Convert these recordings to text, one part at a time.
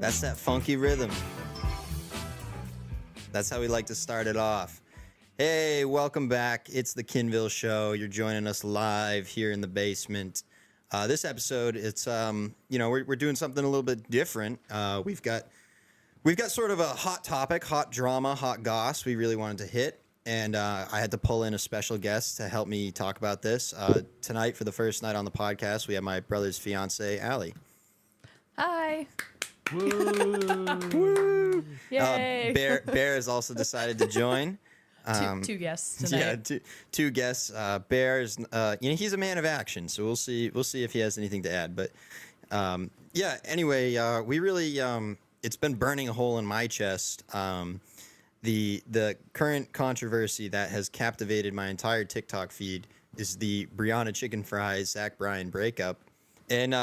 That's that funky rhythm. That's how we like to start it off. Hey, welcome back. It's the Kinville Show. You're joining us live here in the basement. This episode, it's we're doing something a little bit different. We've got sort of a hot topic, hot drama, hot goss we really wanted to hit, and I had to pull in a special guest to help me talk about this. Tonight, for the first night on the podcast, we have my brother's fiance, Allie. Hi. Woo! Woo! Yay! Bear has also decided to join. Two guests tonight. Yeah, two guests. Bear's, he's a man of action, so we'll see if he has anything to add. But anyway, we really, it's been burning a hole in my chest. The current controversy that has captivated my entire TikTok feed is the Brianna Chicken Fries Zach Bryan breakup, and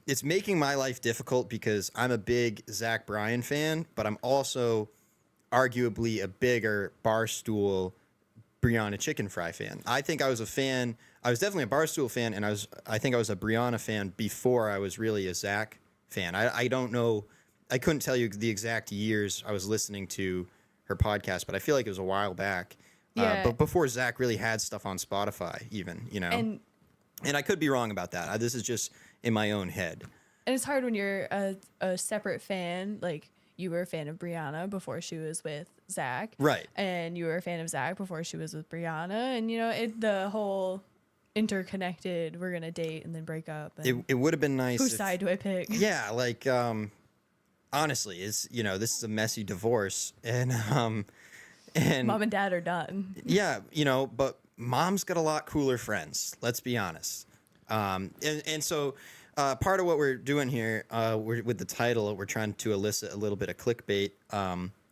it's making my life difficult because I'm a big Zach Bryan fan, but I'm also arguably a bigger Barstool Brianna Chicken Fry fan. I think I was a fan. I was definitely a Barstool fan, and I think I was a Brianna fan before I was really a Zach fan. I don't know. I couldn't tell you the exact years I was listening to her podcast, but I feel like it was a while back. Yeah. But before Zach really had stuff on Spotify, even, And I could be wrong about that. This is just in my own head. And it's hard when you're a separate fan. Like, you were a fan of Brianna before she was with Zach. Right. And you were a fan of Zach before she was with Brianna. And, the whole interconnected, we're going to date and then break up. And it would have been nice. Whose side do I pick? Yeah, like, honestly, this is a messy divorce. And Mom and Dad are done. Yeah, but Mom's got a lot cooler friends. Let's be honest. So part of what we're doing here, with the title, we're trying to elicit a little bit of clickbait,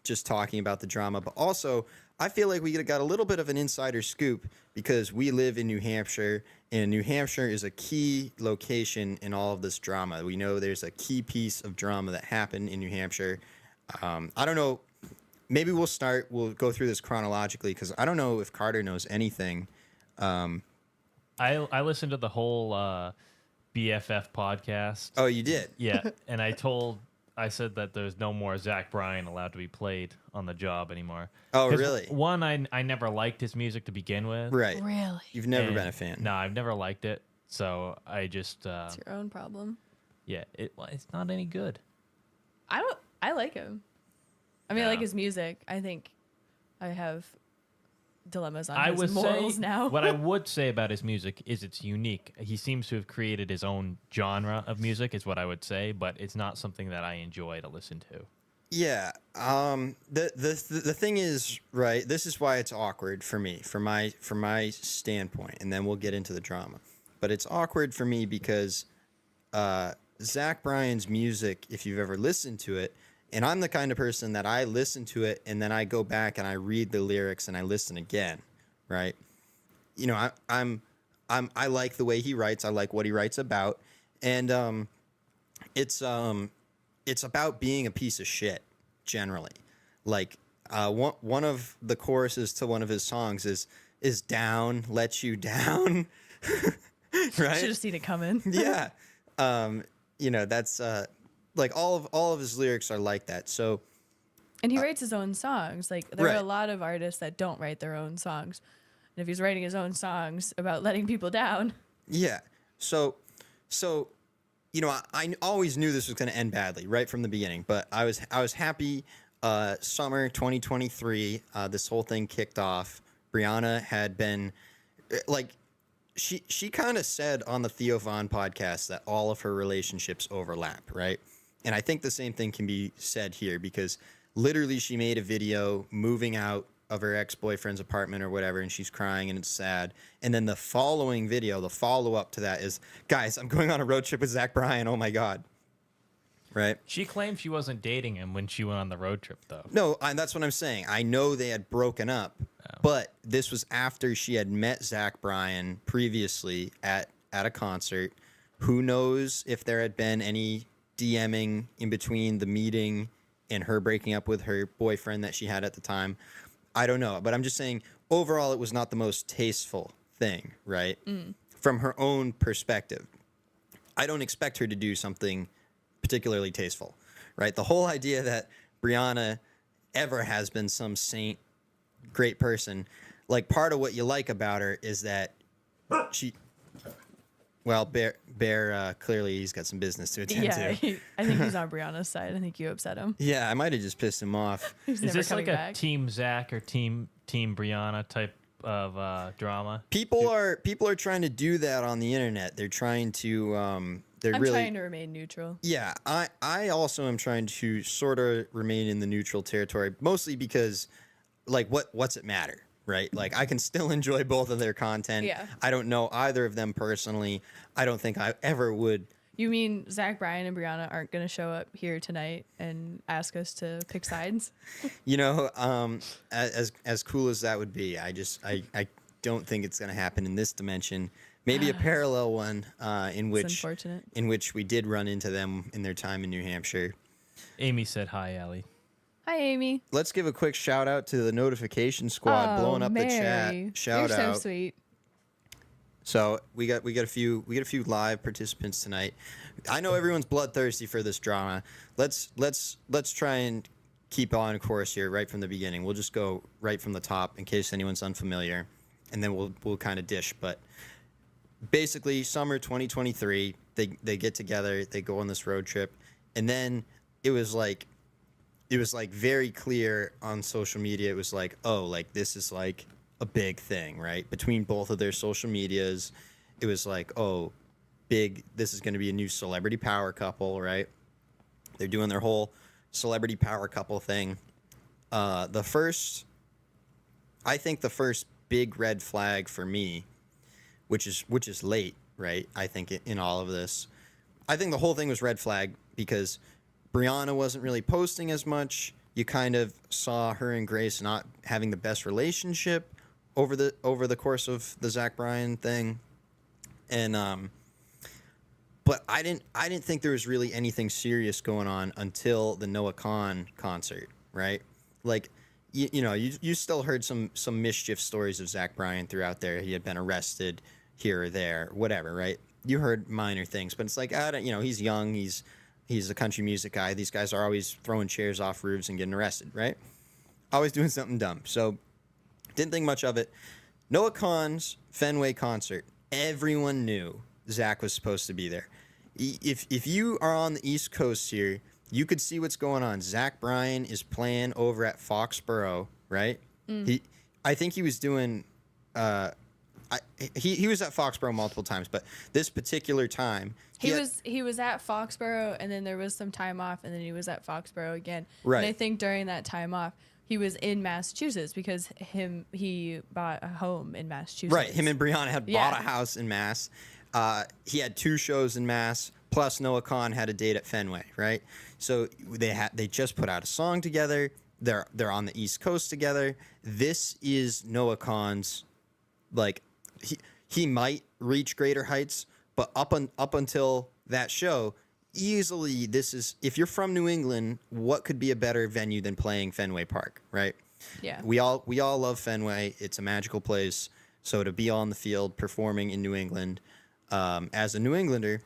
just talking about the drama. But also, I feel like we got a little bit of an insider scoop because we live in New Hampshire, and New Hampshire is a key location in all of this drama. We know there's a key piece of drama that happened in New Hampshire. I don't know. Maybe we'll go through this chronologically because I don't know if Carter knows anything. I listened to the whole BFF podcast. Oh, you did? Yeah, and I said that there's no more Zach Bryan allowed to be played on the job anymore. Oh, 'Cause really? One, I never liked his music to begin with. Right. Really? You've never been a fan. No, I've never liked it. So I just... It's your own problem. Yeah, it's not any good. I like him. I mean, I like his music. I think I have dilemmas on his morals now. What I would say about his music is it's unique. He seems to have created his own genre of music, is what I would say, but it's not something that I enjoy to listen to. Yeah. The thing is, right, this is why it's awkward for me, from my standpoint, and then we'll get into the drama. But it's awkward for me because Zach Bryan's music, if you've ever listened to it, and I'm the kind of person that I listen to it and then I go back and I read the lyrics and I listen again, right? I like the way he writes. I like what he writes about, and it's about being a piece of shit generally. Like one of the choruses to one of his songs is "down, let you down," right? Should have seen it coming. Yeah, that's. Like all of his lyrics are like that. So, and he writes his own songs. Like there right. are a lot of artists that don't write their own songs. And if he's writing his own songs about letting people down, yeah. So I always knew this was going to end badly right from the beginning. But I was happy. Summer 2023, this whole thing kicked off. Brianna had been like. She kind of said on the Theo Von podcast that all of her relationships overlap, right? And I think the same thing can be said here because literally she made a video moving out of her ex-boyfriend's apartment or whatever, and she's crying and it's sad. And then the following video, the follow-up to that is, guys, I'm going on a road trip with Zach Bryan. Oh, my God. Right? She claimed she wasn't dating him when she went on the road trip, though. No, that's what I'm saying. I know they had broken up, but this was after she had met Zach Bryan previously at a concert. Who knows if there had been any DMing in between the meeting and her breaking up with her boyfriend that she had at the time. I don't know, but I'm just saying overall it was not the most tasteful thing, right? From her own perspective. I don't expect her to do something particularly tasteful, right? The whole idea that Brianna ever has been some saint, great person, like part of what you like about her is that she. Well, Bear clearly he's got some business to attend to. I think he's on Brianna's side. I think you upset him. Yeah, I might have just pissed him off. He's Is never this coming like back. a Team Zach or Team Brianna type of drama? People are trying to do that on the internet. They're trying to I'm really trying to remain neutral. Yeah, I also am trying to sort of remain in the neutral territory, mostly because like what's it matter? Right? Like I can still enjoy both of their content. Yeah. I don't know either of them personally. I don't think I ever would. You mean Zach, Bryan, and Brianna aren't going to show up here tonight and ask us to pick sides? You know, as cool as that would be, I don't think it's going to happen in this dimension. Maybe a parallel one in which we did run into them in their time in New Hampshire. Amy said hi, Allie. Hi, Amy. Let's give a quick shout out to the notification squad blowing up the chat. Shout You're out. so sweet. So we got a few live participants tonight. I know everyone's bloodthirsty for this drama. Let's try and keep on course here right from the beginning. We'll just go right from the top in case anyone's unfamiliar, and then we'll kind of dish. But basically, summer 2023, they get together, they go on this road trip, and then it was like very clear on social media. It was like, oh, like this is like a big thing, right? Between both of their social medias, it was like, oh, big, this is going to be a new celebrity power couple, right? They're doing their whole celebrity power couple thing. I think the first big red flag for me, which is late, right? I think in all of this, I think the whole thing was red flag because Brianna wasn't really posting as much. You kind of saw her and Grace not having the best relationship over the course of the Zach Bryan thing, and but I didn't think there was really anything serious going on until the Noah Kahan concert, right? Like, you still heard some mischief stories of Zach Bryan throughout there. He had been arrested here or there, whatever, right? You heard minor things, but it's like, he's young, he's a country music guy. These guys are always throwing chairs off roofs and getting arrested, right? Always doing something dumb. So didn't think much of it. Noah Kahan's Fenway concert. Everyone knew Zach was supposed to be there. If you are on the East Coast here, you could see what's going on. Zach Bryan is playing over at Foxborough, right? I think he was doing. He was at Foxborough multiple times, but this particular time he was at Foxborough, and then there was some time off, and then he was at Foxborough again. Right. And I think during that time off, he was in Massachusetts because he bought a home in Massachusetts. Right. Him and Brianna had bought a house in Mass. He had 2 shows in Mass, plus Noah Kahan had a date at Fenway, right? So they just put out a song together. They're on the East Coast together. This is Noah Kahan's, like, he might reach greater heights, but up until that show, easily this is, if you're from New England, what could be a better venue than playing Fenway Park, right? Yeah. We all love Fenway. It's a magical place. So to be on the field performing in New England, as a New Englander,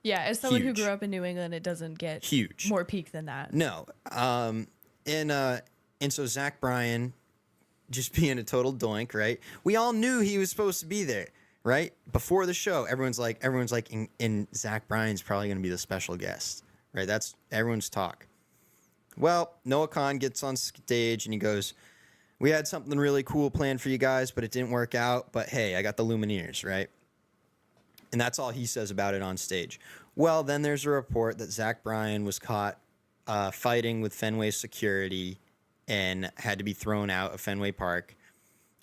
yeah, as someone huge. who grew up in New England, it doesn't get huge more peak than that. No. And so Zach Bryan just being a total doink, right? We all knew he was supposed to be there, right? Before the show, everyone's like, and Zach Bryan's probably going to be the special guest, right? That's everyone's talk. Well, Noah Kahan gets on stage and he goes, "We had something really cool planned for you guys, but it didn't work out. But hey, I got the Lumineers," right? And that's all he says about it on stage. Well, then there's a report that Zach Bryan was caught fighting with Fenway security and had to be thrown out of Fenway Park.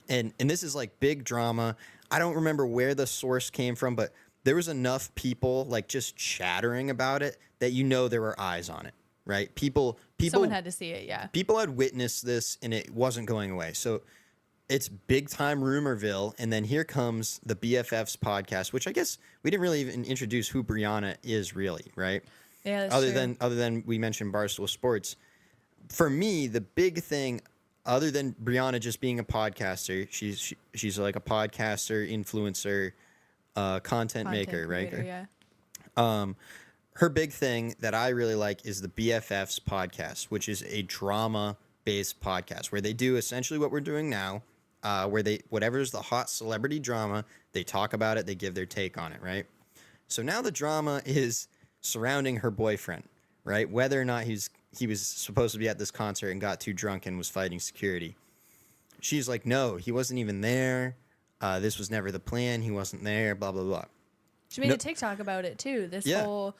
And this is like big drama. I don't remember where the source came from, but there was enough people like just chattering about it that there were eyes on it, right? People Someone had to see it, yeah. People had witnessed this and it wasn't going away. So it's big time Rumorville, and then here comes the BFFs podcast, which I guess we didn't really even introduce who Brianna is really, right? Yeah, that's true. Other than we mentioned Barstool Sports. For me, the big thing, other than Brianna just being a podcaster, she's like a podcaster, influencer, content maker, right? Yeah. her big thing that I really like is the BFFs podcast, which is a drama-based podcast where they do essentially what we're doing now, where whatever's the hot celebrity drama, they talk about it, they give their take on it, right? So now the drama is surrounding her boyfriend, right? Whether or not he was supposed to be at this concert and got too drunk and was fighting security. She's like, no, he wasn't even there. This was never the plan. He wasn't there, blah, blah, blah. She made a TikTok about it too. This whole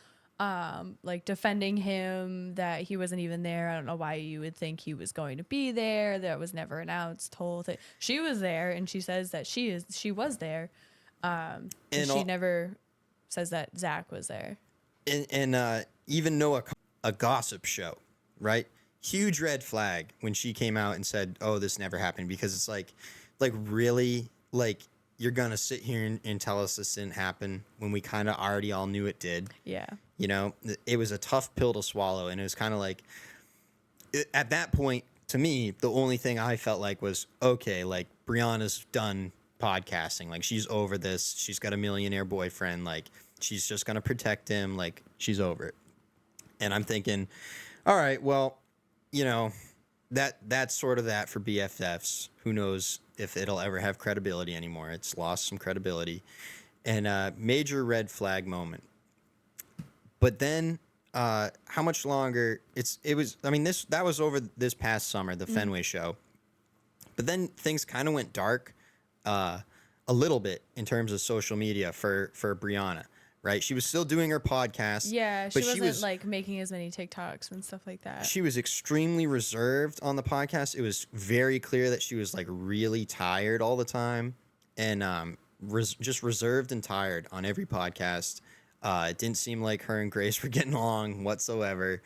like defending him, that he wasn't even there. I don't know why you would think he was going to be there. That was never announced. Whole thing. She was there, and she says that she was there. And she never says that Zach was there. And even Noah, a gossip show, right? Huge red flag when she came out and said, "Oh, this never happened," because it's like really, like, you're gonna sit here and tell us this didn't happen when we kind of already all knew it did. Yeah. You know, it was a tough pill to swallow, and it was kind of like, at that point, to me, the only thing I felt like was, okay, like, Brianna's done podcasting. Like, she's over this. She's got a millionaire boyfriend. Like, she's just gonna protect him. Like, she's over it. And I'm thinking, all right, well, you know, that's sort of that for BFFs. Who knows if it'll ever have credibility anymore? It's lost some credibility. And major red flag moment. But then, how much longer? It was. I mean, that was over this past summer, the Fenway show. But then things kind of went dark, a little bit in terms of social media for Brianna. Right, she was still doing her podcast. Yeah, she wasn't like making as many TikToks and stuff like that. She was extremely reserved on the podcast. It was very clear that she was like really tired all the time, and just reserved and tired on every podcast. It didn't seem like her and Grace were getting along whatsoever.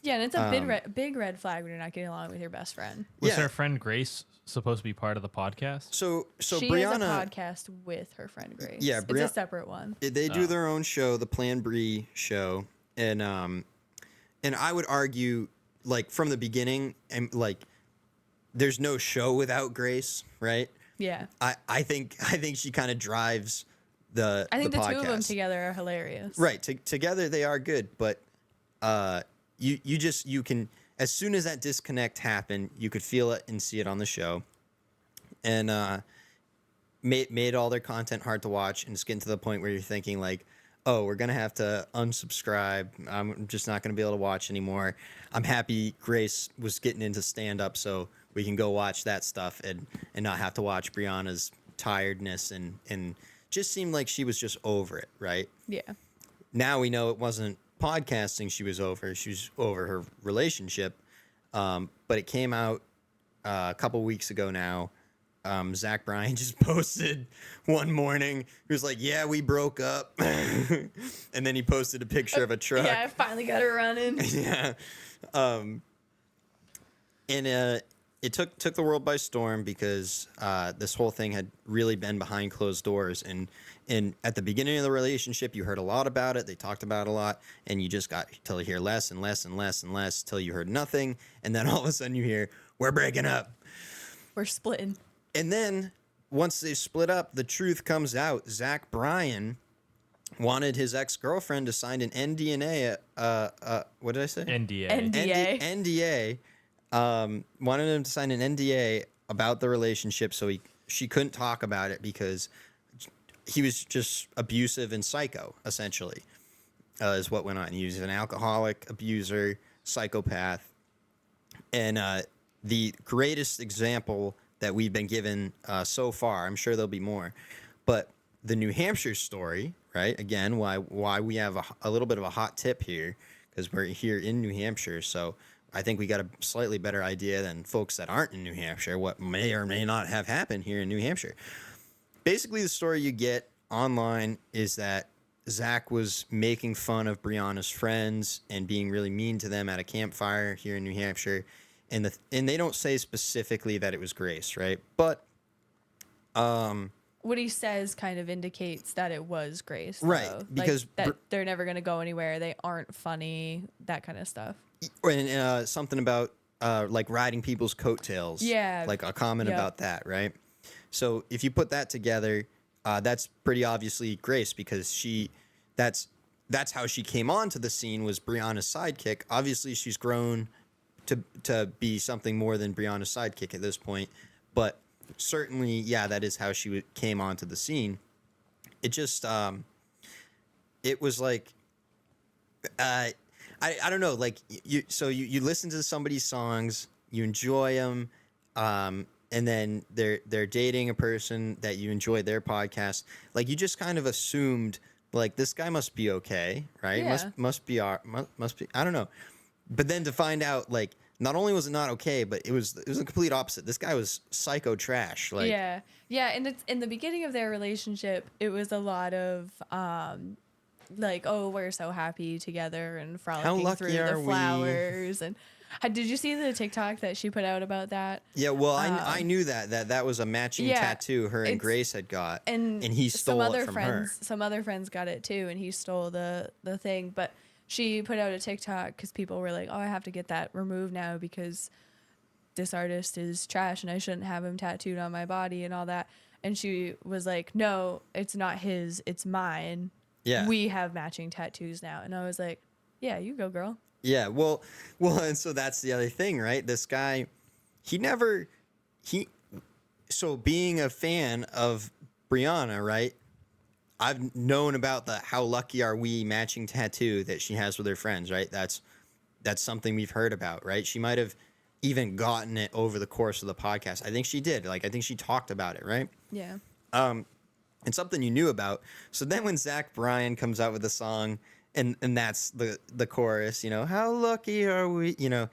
Yeah, and it's a big red flag when you're not getting along with your best friend. Was her friend Grace supposed to be part of the podcast? So she Brianna has a podcast with her friend Grace. Yeah, it's a separate one. They do their own show, the Plan Brie show, and I would argue, like, from the beginning, and like, there's no show without Grace, right? Yeah. I think she kind of drives the. I think the podcast. two of them together are hilarious. Right, together they are good, but you can, as soon as that disconnect happened, you could feel it and see it on the show, and made all their content hard to watch, and it's getting to the point where you're thinking like, oh, we're gonna have to unsubscribe. I'm just not gonna be able to watch anymore. I'm happy Grace was getting into stand up, so we can go watch that stuff and not have to watch Brianna's tiredness and just seemed like she was just over it, right? Yeah. Now we know it wasn't podcasting she was over. She was over her relationship. But it came out a couple weeks ago now. Zach Bryan just posted one morning. He was like, yeah, we broke up. And then he posted a picture of a truck. Yeah, I finally got her running. Yeah. And it took the world by storm because this whole thing had really been behind closed doors. And at the beginning of the relationship, you heard a lot about it. They talked about it a lot. And you just got to hear less and less and less and less till you heard nothing. And then all of a sudden you hear, we're breaking up. We're splitting. And then once they split up, the truth comes out. Zach Bryan wanted his ex-girlfriend to sign an NDA. What did I say? NDA. NDA. Wanted him to sign an NDA about the relationship, so she couldn't talk about it because he was just abusive and psycho, essentially, is what went on. He was an alcoholic, abuser, psychopath. And the greatest example that we've been given so far, I'm sure there'll be more, but the New Hampshire story, right? Again, why we have a little bit of a hot tip here, because we're here in New Hampshire, so I think we got a slightly better idea than folks that aren't in New Hampshire what may or may not have happened here in New Hampshire. Basically, the story you get online is that Zach was making fun of Brianna's friends and being really mean to them at a campfire here in New Hampshire. And they don't say specifically that it was Grace, right? But what he says kind of indicates that it was Grace, though. Right? Because like, that they're never going to go anywhere. They aren't funny, that kind of stuff. And something about like riding people's coattails. Yeah. Like a comment about that, right? So if you put that together, that's pretty obviously Grace because that's that's how she came onto the scene, was Brianna's sidekick. Obviously, she's grown to be something more than Brianna's sidekick at this point, but certainly, yeah, that is how she came onto the scene. It just it was like I don't know, like you listen to somebody's songs, you enjoy them, and then they're dating a person that you enjoy their podcast. Like, you just kind of assumed, like, this guy must be okay, right? Yeah. Must be I don't know. But then to find out, like, not only was it not okay, but it was the complete opposite. This guy was psycho trash. Like, yeah, and it's in the beginning of their relationship, it was a lot of like, oh, we're so happy together and frolicking lucky through the are we? flowers. And did you see the TikTok that she put out about that? yeah, well, I knew that was a matching yeah, tattoo her and it's- Grace had got, and he stole it from her. Some other friends got it too, and he stole the thing. But she put out a TikTok because people were like, oh, I have to get that removed now because this artist is trash and I shouldn't have him tattooed on my body and all that. And she was like, no, it's not his, it's mine. Yeah. We have matching tattoos now. And I was like, yeah, you go, girl. Yeah, well, and so that's the other thing, right? This guy, so being a fan of Brianna, right? I've known about the "How Lucky Are We" matching tattoo that she has with her friends, right? That's something we've heard about, right? She might have even gotten it over the course of the podcast. I think she did. Like, I think she talked about it, right? Yeah. And something you knew about. So then when Zach Bryan comes out with a song, and that's the chorus, you know, how lucky are we, you know,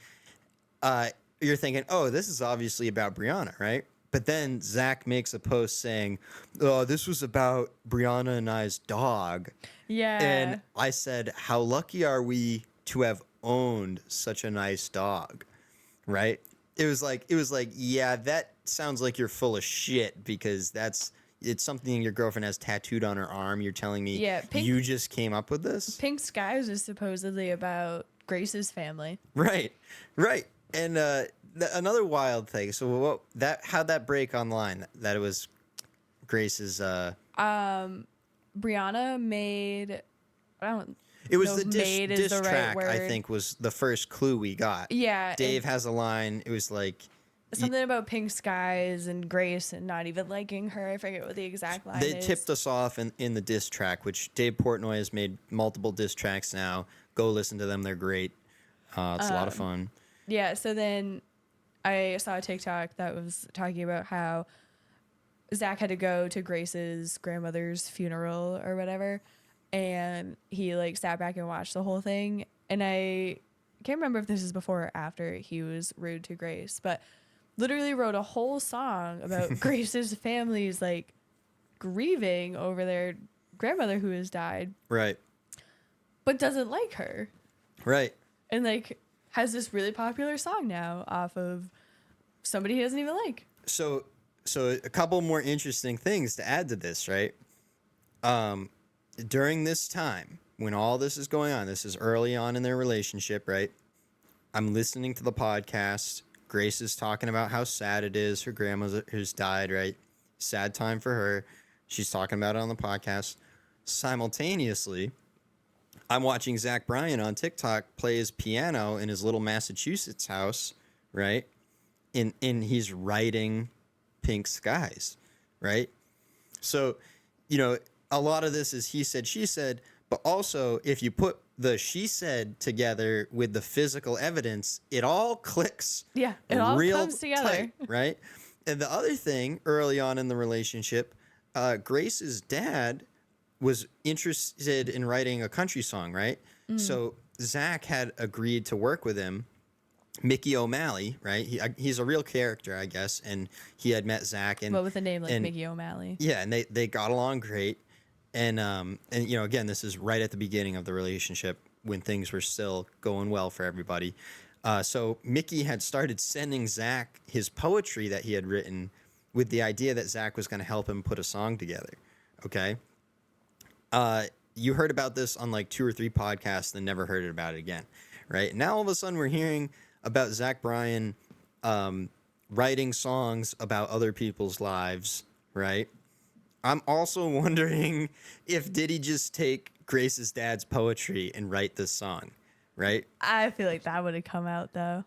you're thinking, oh, this is obviously about Brianna, right? But then Zach makes a post saying, oh, this was about Brianna and I's dog. Yeah. And I said, how lucky are we to have owned such a nice dog, right? It was like, yeah, that sounds like you're full of shit, because it's something your girlfriend has tattooed on her arm. You're telling me you just came up with this? Pink Skies is supposedly about Grace's family. Right. And another wild thing. So how'd that break online? That it was Grace's. Brianna made. I don't. It was know the if diss made is the right track. I word. think was the first clue we got. Yeah. Dave has a line. It was like Something about Pink Skies and Grace and not even liking her. I forget what the exact line they is. tipped us off in the diss track, which Dave Portnoy has made multiple diss tracks now. Go listen to them; they're great. It's a lot of fun. Yeah, so then I saw a TikTok that was talking about how Zach had to go to Grace's grandmother's funeral or whatever, and he like sat back and watched the whole thing. And I can't remember if this is before or after he was rude to Grace, but literally wrote a whole song about Grace's family's like grieving over their grandmother who has died, Right. but doesn't like her. Right. And like has this really popular song now off of somebody he doesn't even like. So a couple more interesting things to add to this, right? During this time, when all this is going on, this is early on in their relationship, right? I'm listening to the podcast. Grace is talking about how sad it is. Her grandma who's died, right? Sad time for her. She's talking about it on the podcast. Simultaneously, I'm watching Zach Bryan on TikTok play his piano in his little Massachusetts house, right? And he's writing Pink Skies, right? So, you know, a lot of this is he said, she said, but also if you put the she said together with the physical evidence, it all clicks. Yeah, it all real comes together. tight, right? And the other thing early on in the relationship, Grace's dad was interested in writing a country song, right? So Zach had agreed to work with him. Mickey O'Malley, right? He's a real character, I guess, and he had met Zach, and But with a name like and- Mickey O'Malley. yeah, and they got along great, and you know, again, this is right at the beginning of the relationship when things were still going well for everybody. So Mickey had started sending Zach his poetry that he had written, with the idea that Zach was going to help him put a song together. Okay. You heard about this on like 2 or 3 podcasts and never heard about it again, right? Now all of a sudden we're hearing about Zach Bryan writing songs about other people's lives, right? I'm also wondering if did he just take Grace's dad's poetry and write this song, right? I feel like that would have come out though.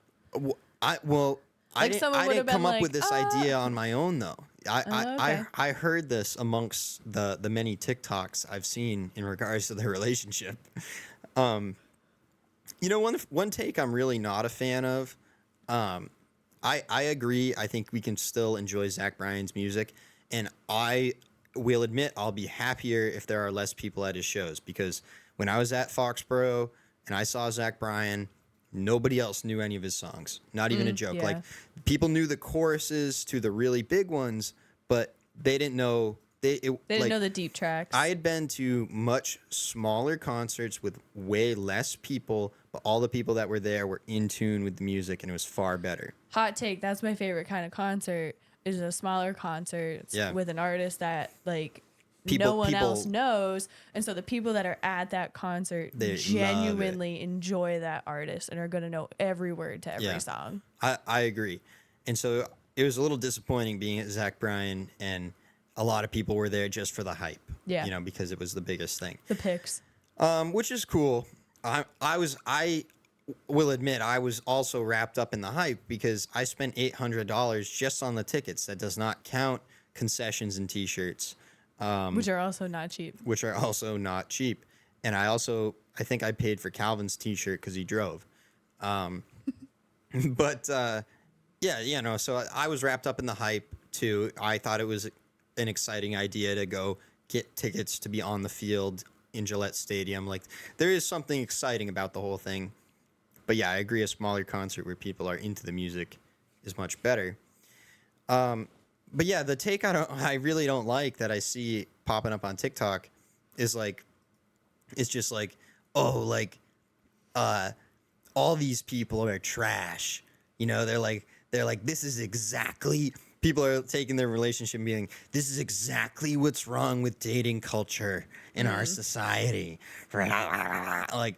Well, Like someone I would have didn't come been up like, with this idea on my own though. okay. I heard this amongst the many TikToks I've seen in regards to their relationship. You know, one take I'm really not a fan of. I agree. I think we can still enjoy Zach Bryan's music, and I will admit I'll be happier if there are less people at his shows, because when I was at Foxborough and I saw Zach Bryan, nobody else knew any of his songs. Not even a joke. yeah. Like, people knew the choruses to the really big ones, but they didn't know They didn't know the deep tracks. I had been to much smaller concerts with way less people, but all the people that were there were in tune with the music, and it was far better. Hot take. That's my favorite kind of concert. Is a smaller concert with an artist that like no one else knows, and so the people that are at that concert They genuinely enjoy that artist and are gonna know every word to every song. I agree, and so it was a little disappointing being at Zach Bryan, and a lot of people were there just for the hype. Yeah. You know, because it was the biggest thing. The picks. Which is cool. I will admit I was also wrapped up in the hype because I spent $800 just on the tickets. That does not count concessions and T-shirts, Which are also not cheap. And I think I paid for Calvin's T-shirt because he drove. But yeah, you know, so I was wrapped up in the hype too. I thought it was an exciting idea to go get tickets to be on the field in Gillette Stadium. Like, there is something exciting about the whole thing. But yeah, I agree, a smaller concert where people are into the music is much better. But yeah, the take I really don't like that I see popping up on TikTok is like, it's just like, oh, like, all these people are trash. You know, they're like, this is exactly, people are taking their relationship and being, this is exactly what's wrong with dating culture in our society. Like,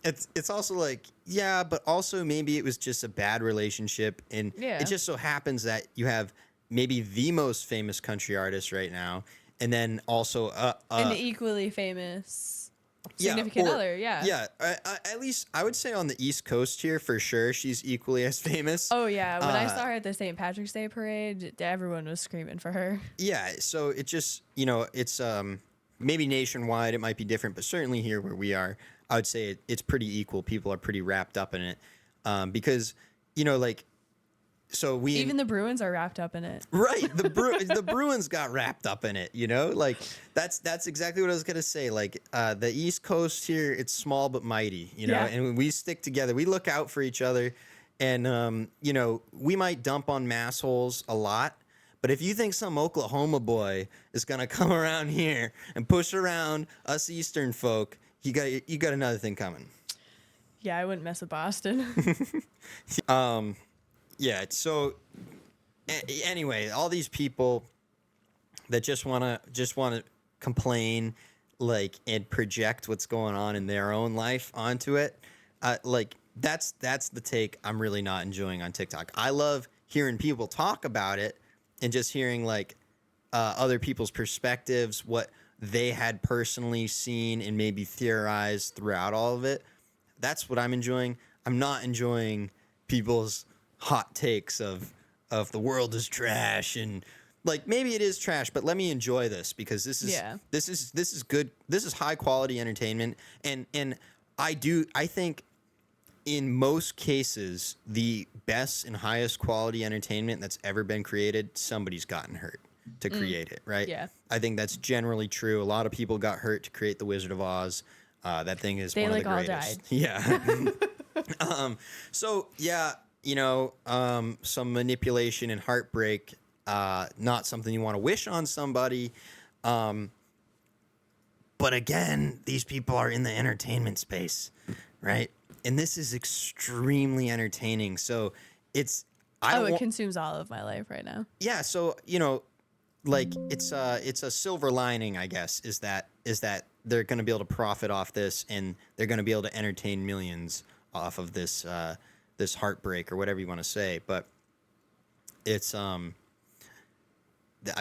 it's also like, yeah, but also maybe it was just a bad relationship, and it just so happens that you have maybe the most famous country artist right now, and then also an equally famous significant other. Yeah. At least I would say on the East Coast here, for sure, she's equally as famous. Oh yeah, when I saw her at the St. Patrick's Day parade, everyone was screaming for her. Yeah, so it just, you know, it's maybe nationwide it might be different, but certainly here where we are, I would say it's pretty equal. People are pretty wrapped up in it, because, you know, like, so even the Bruins are wrapped up in it. Right, the Bruins got wrapped up in it. You know, like, that's exactly what I was gonna say. Like, the East Coast here, it's small but mighty. You know, and we stick together. We look out for each other, and you know, we might dump on massholes a lot. But if you think some Oklahoma boy is gonna come around here and push around us Eastern folk, you got another thing coming. Yeah, I wouldn't mess with Boston. Yeah. So anyway, all these people that just wanna complain, like, and project what's going on in their own life onto it, like, that's the take I'm really not enjoying on TikTok. I love hearing people talk about it and just hearing, like, other people's perspectives, what they had personally seen and maybe theorized throughout all of it. That's what I'm enjoying. I'm not enjoying people's hot takes of the world is trash, and, like, maybe it is trash, but let me enjoy this, because this is good. This is high quality entertainment, and I think in most cases the best and highest quality entertainment that's ever been created, somebody's gotten hurt to create it, right? Yeah. I think that's generally true. A lot of people got hurt to create The Wizard of Oz. That thing is one of the greatest. They all died. Yeah. So yeah, you know, some manipulation and heartbreak, not something you want to wish on somebody. But again, these people are in the entertainment space, right? And this is extremely entertaining. So it consumes all of my life right now. Yeah. So, you know, like, it's a silver lining, I guess, is that they're going to be able to profit off this, and they're going to be able to entertain millions off of this this heartbreak, or whatever you want to say. But it's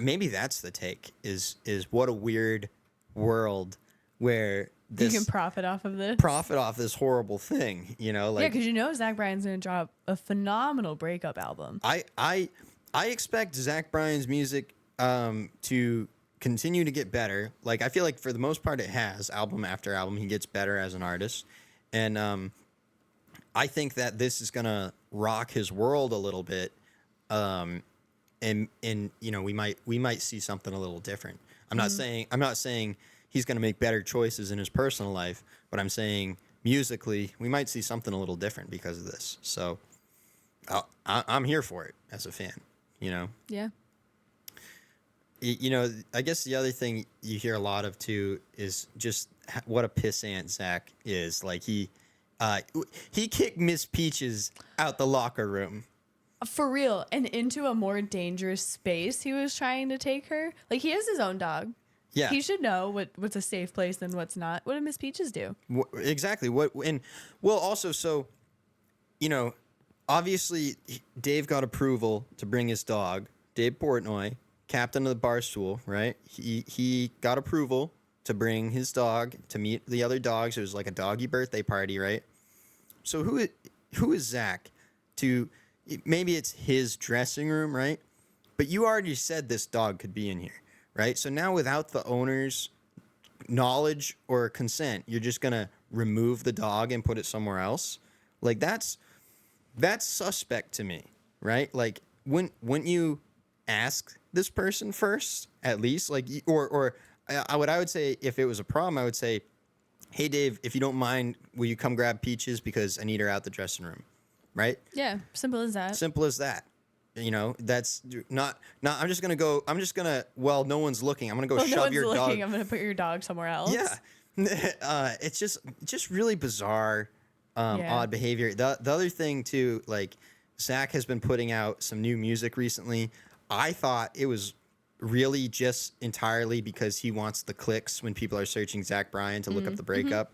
maybe that's the take. Is what a weird world where You can profit off of this. profit off this horrible thing. You know, Yeah, like because Zach Bryan's going to drop a phenomenal breakup album. I expect Zach Bryan's music to continue to get better. Like I feel like for the most part it has, album after album he gets better as an artist. And I think that this is going to rock his world a little bit. And you know, we might see something a little different. I'm not saying he's going to make better choices in his personal life, but I'm saying musically we might see something a little different because of this. So I'm here for it as a fan, you know? Yeah. You know, I guess the other thing you hear a lot of too is just what a pissant Zach is. Like he kicked Miss Peaches out the locker room. For real. And into a more dangerous space he was trying to take her. Like he has his own dog. Yeah. He should know what's a safe place and what's not. What did Miss Peaches do? Exactly. Also, so, you know, obviously Dave got approval to bring his dog, Dave Portnoy, captain of the Barstool, right? He got approval to bring his dog to meet the other dogs. It was like a doggy birthday party, right? So who is Zach to, maybe it's his dressing room, right? But you already said this dog could be in here, right? So now without the owner's knowledge or consent, you're just going to remove the dog and put it somewhere else? Like that's suspect to me, right? Like wouldn't you ask this person first, at least? Like, or what I would say if it was a problem, I would say, hey Dave, if you don't mind, will you come grab Peaches because I need her out the dressing room, right? Yeah, simple as that. Simple as that. You know, that's not. I'm just gonna. Well, no one's looking. I'm gonna go shove your dog. I'm gonna put your dog somewhere else. Yeah, it's just really bizarre, Yeah. odd behavior. The other thing too, like Zach has been putting out some new music recently. I thought it was really just entirely because he wants the clicks when people are searching Zach Bryan to look up the breakup.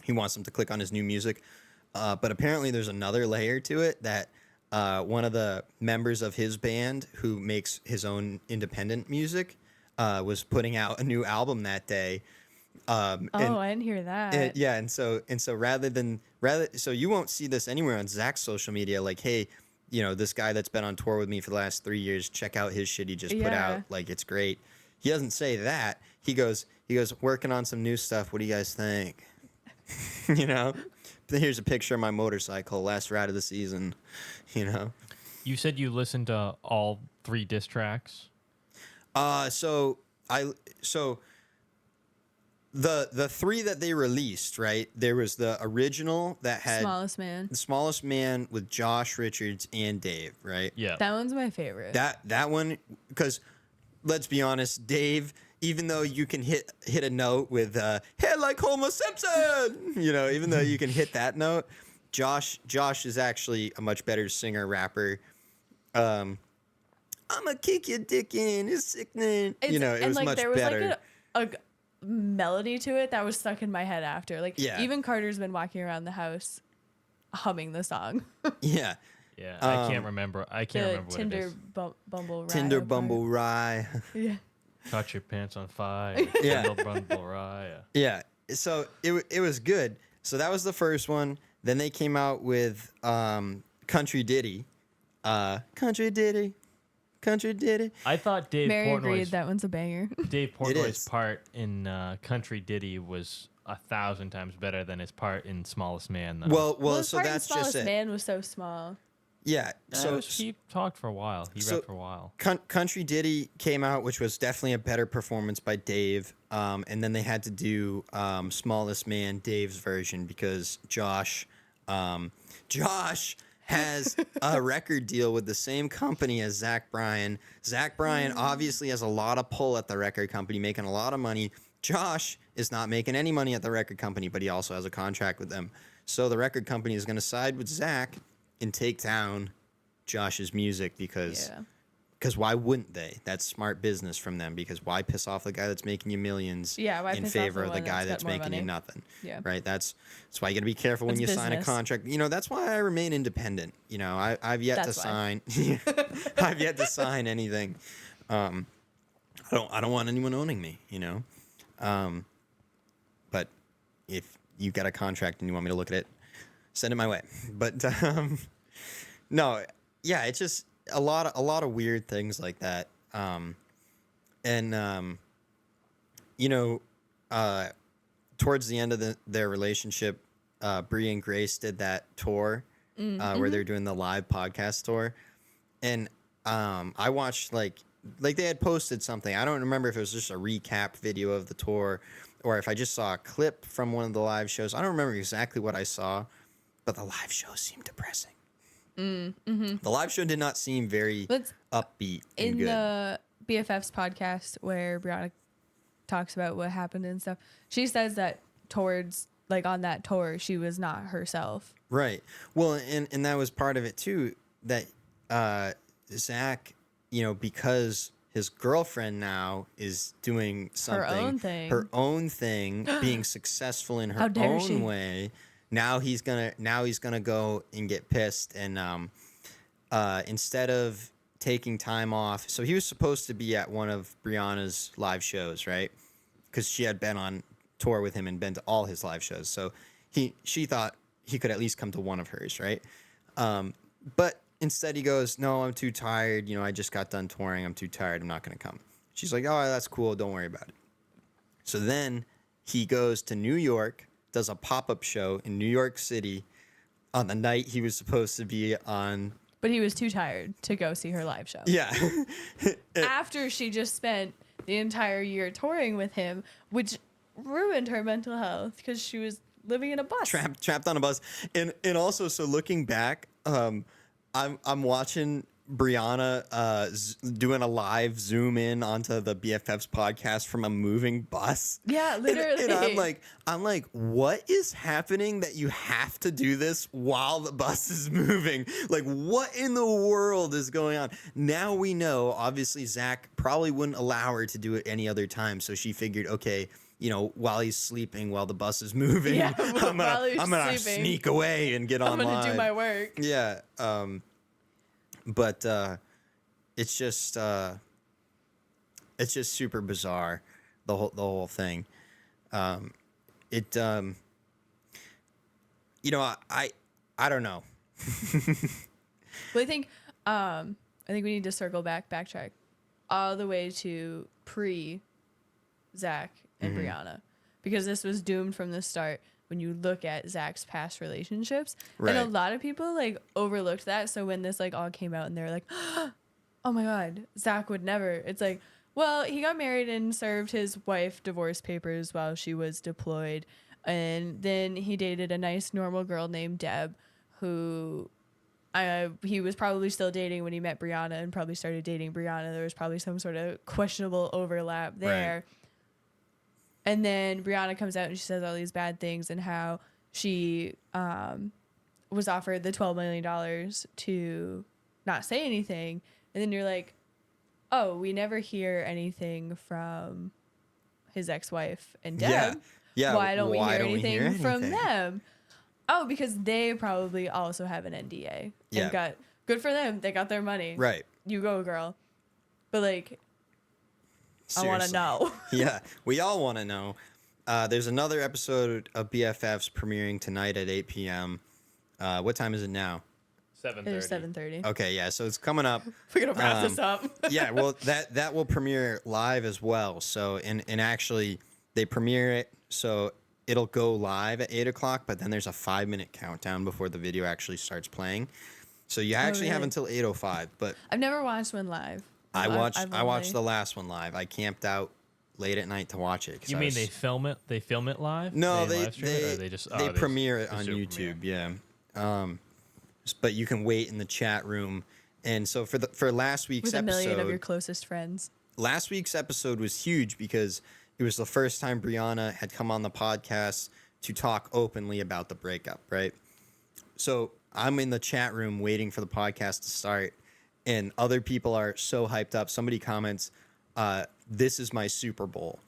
He wants them to click on his new music, but apparently there's another layer to it that one of the members of his band who makes his own independent music was putting out a new album that day. I didn't hear that. Yeah, and so so you won't see this anywhere on Zach's social media. Like, hey, you know, this guy that's been on tour with me for the last 3 years, check out his shit he just put Yeah. out. Like, it's great. He doesn't say that. He goes, working on some new stuff. What do you guys think? You know, here's a picture of my motorcycle, last ride of the season. You know. You said you listened to all 3 diss tracks. So the 3 that they released, right? There was the original that had Smallest Man. The Smallest Man with Josh Richards and Dave, right? Yeah. That one's my favorite. That one, because let's be honest, Dave, even though you can hit a note with "Hey, like Homer Simpson," you know, even though you can hit that note, Josh is actually a much better singer rapper. I'ma kick your dick in, it's sickening. You know, it was much there was better. like a melody to it that was stuck in my head after. Like Yeah. even Carter's been walking around the house humming the song. Yeah. Yeah, I can't remember. I can't The remember what it Tinder is. Bumble Rye. Tinder part. Bumble Rye. Yeah. Caught your pants on fire. Yeah. Tinder Bumble Rye. Yeah. So it was good. So that was the first one. Then they came out with Country Ditty. Country Ditty. Country Ditty. I thought Dave Mary agreed Portnoy's that one's a banger. Dave is. Portnoy's part in Country Ditty was 1,000 times better than his part in Smallest Man. Though. Well, his so part in that's just Smallest it. Man was so small. Yeah. So he talked for a while. He so- rapped for a while. Country Ditty came out, which was definitely a better performance by Dave. And then they had to do Smallest Man, Dave's version, because Josh has a record deal with the same company as Zach Bryan. Zach Bryan obviously has a lot of pull at the record company, making a lot of money. Josh is not making any money at the record company, but he also has a contract with them. So the record company is going to side with Zach and take down Josh's music because why wouldn't they? That's smart business from them, because why piss off the guy that's making you millions Yeah, why in piss off favor the of the one guy that's that's got more making you money? nothing? Yeah. Right? That's why you got to be careful when It's you sign a business. contract. You know, that's why I remain independent. You know, I've yet to That's why. sign I've yet to sign anything. I don't want anyone owning me, you know. But if you got a contract and you want me to look at it, send it my way. But no, yeah, it's just a lot of weird things like that. You know, towards the end of their relationship, Bree and Grace did that tour where they're doing the live podcast tour, and I watched like they had posted something. I don't remember if it was just a recap video of the tour or if I just saw a clip from one of the live shows. I don't remember exactly what I saw, but the live show seemed depressing. The live show did not seem very upbeat and in good. the BFFs podcast where Brianna talks about what happened and stuff, she says that towards like on that tour she was not herself. Right. Well, and that was part of it too, that Zach, you know, because his girlfriend now is doing something, her own thing, being successful in her own way. Now he's gonna go and get pissed, and instead of taking time off, so he was supposed to be at one of Brianna's live shows, right? Because she had been on tour with him and been to all his live shows, so she thought he could at least come to one of hers, right? But instead he goes, no, I'm too tired. You know, I just got done touring. I'm too tired. I'm not going to come. She's like, oh, that's cool. Don't worry about it. So then he goes to New York, does a pop-up show in New York City on the night he was supposed to be on. But he was too tired to go see her live show. Yeah. After she just spent the entire year touring with him, which ruined her mental health because she was living in a bus. Trapped on a bus. And also, so looking back, I'm watching Brianna doing a live zoom in onto the BFFs podcast from a moving bus. Yeah, literally. And I'm like, what is happening that you have to do this while the bus is moving? Like, what in the world is going on? Now we know, obviously, Zach probably wouldn't allow her to do it any other time. So she figured, okay, you know, while he's sleeping, while the bus is moving, yeah, I'm gonna sneak away and get online. I'm gonna do my work. Yeah. But it's just super bizarre, the whole thing. You know, I don't know. Well, I think we need to backtrack all the way to pre Zach and Brianna, because this was doomed from the start. When you look at Zach's past relationships, right. And a lot of people like overlooked that. So when this like all came out and they're like, oh my God, Zach would never. It's like, well, he got married and served his wife divorce papers while she was deployed. And then he dated a nice normal girl named Deb, who he was probably still dating when he met Brianna and probably started dating Brianna. There was probably some sort of questionable overlap there. Right. And then Brianna comes out and she says all these bad things and how she was offered the $12 million to not say anything. And then you're like, oh, we never hear anything from his ex-wife and Deb. Yeah. Why don't we hear anything from them? Oh, because they probably also have an NDA. Yeah. And good for them. They got their money. Right. You go, girl. But like, seriously. I want to know. Yeah, we all want to know. There's another episode of BFFs premiering tonight at 8 p.m. What time is it now? 7:30. It was 7:30. Okay, yeah, so it's coming up. We're going to wrap this up. Yeah, well, that will premiere live as well. So, and actually, they premiere it, so it'll go live at 8 o'clock, but then there's a 5-minute countdown before the video actually starts playing. So you actually have until 8:05. But I've never watched one live. I watched the last one live. I camped out late at night to watch it. You mean they film it? They film it live? No, they live stream it, or they just premiere it on YouTube. Premiere. Yeah, but you can wait in the chat room. And so for last week's episode, with 1 million of your closest friends. Last week's episode was huge because it was the first time Brianna had come on the podcast to talk openly about the breakup. Right. So I'm in the chat room waiting for the podcast to start. And other people are so hyped up. Somebody comments, this is my Super Bowl.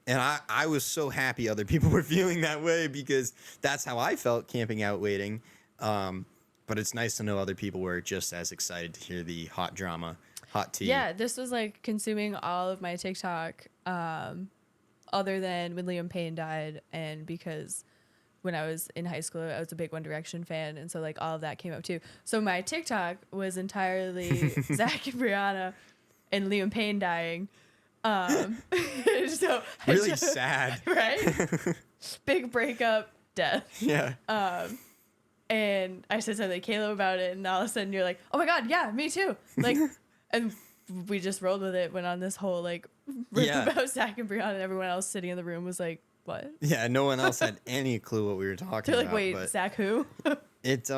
And I was so happy other people were feeling that way because that's how I felt camping out waiting. But it's nice to know other people were just as excited to hear the hot drama hot tea. Yeah, this was like consuming all of my TikTok, other than when Liam Payne died, and because when I was in high school, I was a big One Direction fan, and so like all of that came up too. So my TikTok was entirely Zach and Brianna and Liam Payne dying. So Really sad. right? Big breakup, death. Yeah. And I said something to Caleb about it, and all of a sudden you're like, oh my God, yeah, me too. Like, and we just rolled with it, went on this whole like rip Yeah. about Zach and Brianna, and everyone else sitting in the room was like, what? Yeah, no one else had any clue what we were talking They're about. like, wait, but Zach who? it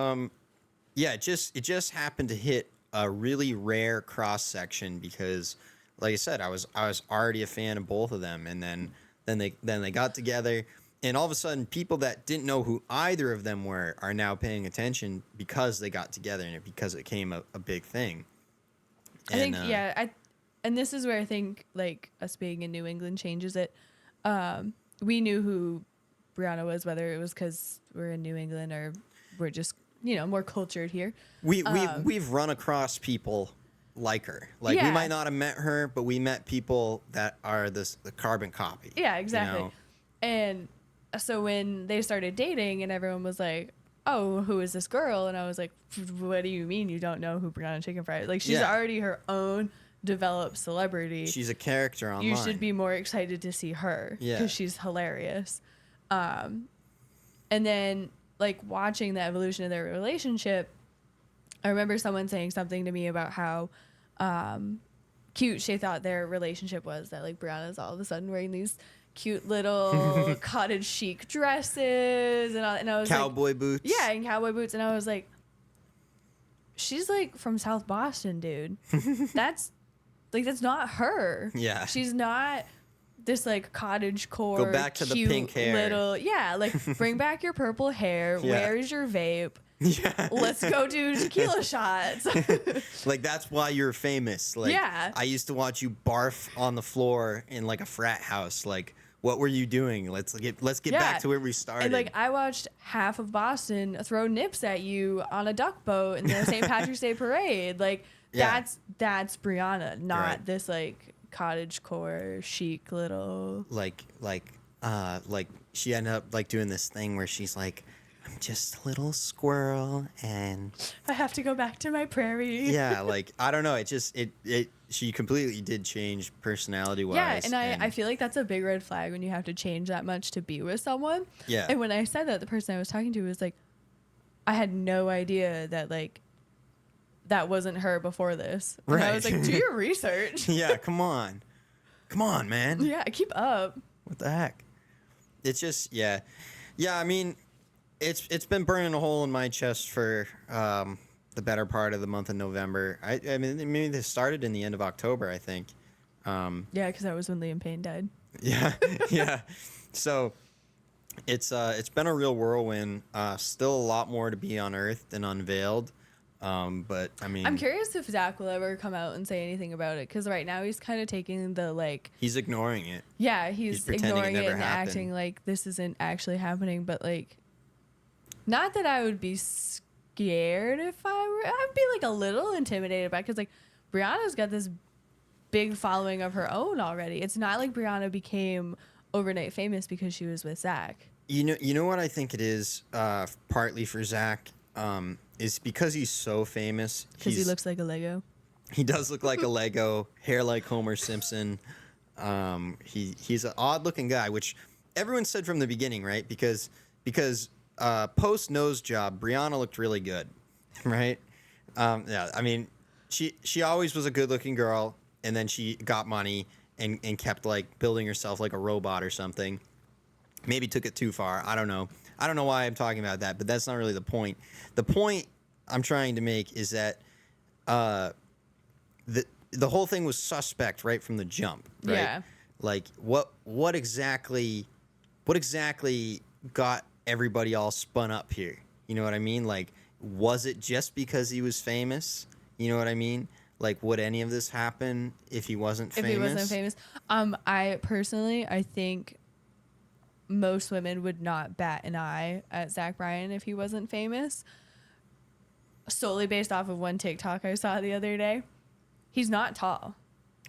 yeah, it just happened to hit a really rare cross section because, like I said, I was already a fan of both of them, and then they got together, and all of a sudden, people that didn't know who either of them were are now paying attention because they got together and because it became a big thing. I think, and this is where I think like us being in New England changes it. We knew who Brianna was, whether it was because we're in New England or we're just, more cultured here. We've run across people like her. Like, we Yeah. might not have met her, but we met people that are the carbon copy. Yeah, exactly. You know? And so when they started dating and everyone was like, oh, who is this girl? And I was like, what do you mean you don't know who Brianna Chicken Fried is? Like, she's Yeah. already her own developed celebrity. She's a character online. You should be more excited to see her Yeah. because she's hilarious. And then like watching the evolution of their relationship, I remember someone saying something to me about how cute she thought their relationship was, that like Brianna's all of a sudden wearing these cute little cottage chic dresses and I was cowboy boots. yeah, and cowboy boots, and I was like, she's like from South Boston, dude. That's not her. Yeah. She's not this like cottage core. Go back to the cute pink hair. Little, yeah, like bring back your purple hair. Yeah. Where's your vape? Yeah. Let's go do tequila shots. Like, that's why you're famous. Like, Yeah. I used to watch you barf on the floor in like a frat house. Like, what were you doing? Let's get Yeah. back to where we started. And like I watched half of Boston throw nips at you on a duck boat in the St. Patrick's Day parade. Like Yeah. that's Brianna, not Right. this like cottage core chic little. like she ended up like doing this thing where she's like, I'm just a little squirrel, and I have to go back to my prairie. yeah, like, I don't know, she completely did change personality wise. Yeah, and I feel like that's a big red flag when you have to change that much to be with someone. Yeah. And when I said that, the person I was talking to was like, I had no idea that like that wasn't her before this. And I Right. was like, do your research. Yeah, come on, man. Yeah, keep up. What the heck? It's just, yeah. I mean, it's been burning a hole in my chest for the better part of the month of November. I mean, maybe this started in the end of October, I think. Yeah, because that was when Liam Payne died. Yeah, yeah. So it's been a real whirlwind. Still a lot more to be unearthed and unveiled. But I mean, I'm curious if Zach will ever come out and say anything about it, because right now he's kind of taking the like, he's ignoring it. yeah, he's pretending it ignoring it never and happened. acting like this isn't actually happening. But like, not that I would be scared if I'd be like a little intimidated by it, because like Brianna's got this big following of her own already. It's not like Brianna became overnight famous because she was with Zach. You know what I think it is. Partly for Zach. Is because he's so famous. Because he looks like a Lego. He does look like a Lego, hair like Homer Simpson. He's an odd looking guy, which everyone said from the beginning, right? Because post nose job, Brianna looked really good, right? Yeah, I mean, she always was a good looking girl, and then she got money and kept like building herself like a robot or something. Maybe took it too far. I don't know. I don't know why I'm talking about that, but that's not really the point. The point I'm trying to make is that the whole thing was suspect right from the jump, right? Yeah. Like what exactly got everybody all spun up here? You know what I mean? Like, was it just because he was famous? You know what I mean? Like, would any of this happen if he wasn't famous? If he wasn't famous. I think most women would not bat an eye at Zach Bryan if he wasn't famous. Solely based off of one TikTok I saw the other day. He's not tall.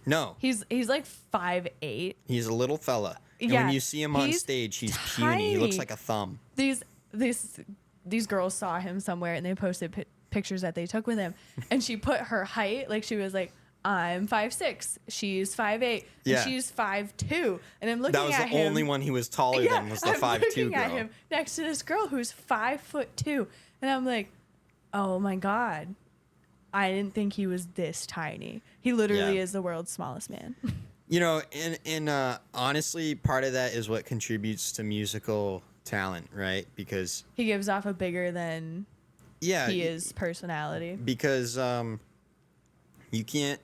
No, He's like 5'8". he's a little fella. And Yeah, when you see him on he's stage, he's puny. He looks tiny. like a thumb. These girls saw him somewhere and they posted pictures that they took with him, and she put her height, like she was like, I'm 5'6", she's 5'8", Yeah. and she's 5'2", and I'm looking That was at the him. only one he was taller than was the I'm 5'2" looking at girl. him next to this girl who's 5'2", and I'm like, oh my god, I didn't think he was this tiny. He literally Yeah. is the world's smallest man. You know, and honestly, part of that is what contributes to musical talent, right? Because He gives off a bigger than yeah, he is personality. because you can't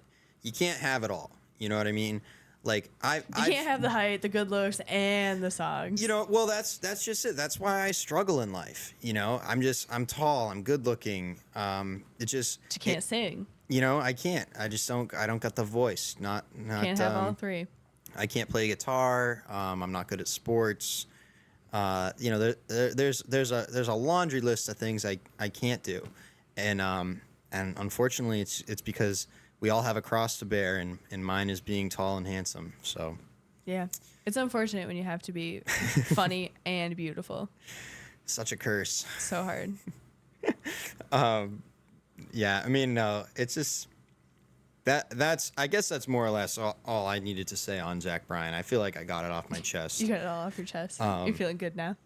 have it all. You know what I mean? Like You can't have the height, the good looks, and the songs. You know, well, that's just it. That's why I struggle in life. You know, I'm tall, I'm good looking. It just But you can't sing. You know, I can't. I just don't. I don't got the voice. Not. Can't have all three. I can't play guitar. I'm not good at sports. You know, there's a laundry list of things I can't do, and unfortunately, it's because we all have a cross to bear, and mine is being tall and handsome. So Yeah. It's unfortunate when you have to be funny and beautiful. such a curse. So hard. Yeah, I mean, no, it's just that's I guess that's more or less all I needed to say on Zach Bryan. I feel like I got it off my chest. You got it all off your chest. You're feeling good now.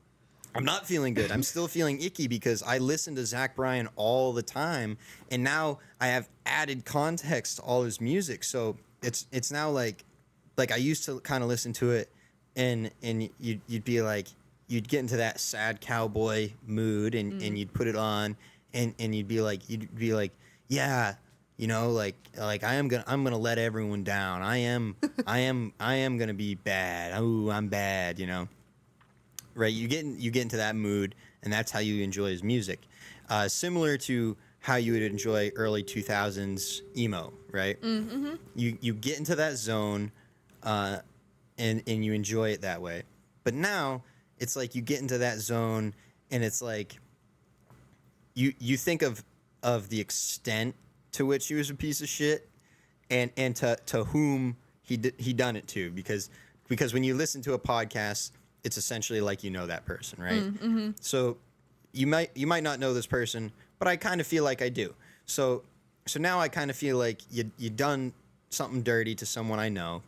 I'm not feeling good. I'm still feeling icky because I listen to Zach Bryan all the time, and now I have added context to all his music. So it's now like I used to kind of listen to it, and you'd be like, you'd get into that sad cowboy mood, and you'd put it on, and you'd be like, yeah, you know, like I'm gonna let everyone down. I am gonna be bad. Oh, I'm bad, you know. Right, you get into that mood, and that's how you enjoy his music. Similar to how you would enjoy early 2000s emo, right? Mm-hmm. You get into that zone, and you enjoy it that way. But now it's like you get into that zone, and it's like you think of the extent to which he was a piece of shit, and to whom he done it to, because when you listen to a podcast, it's essentially like you know that person, right? Mm-hmm. So you might not know this person, but I kind of feel like I do. So now I kind of feel like you done something dirty to someone I know,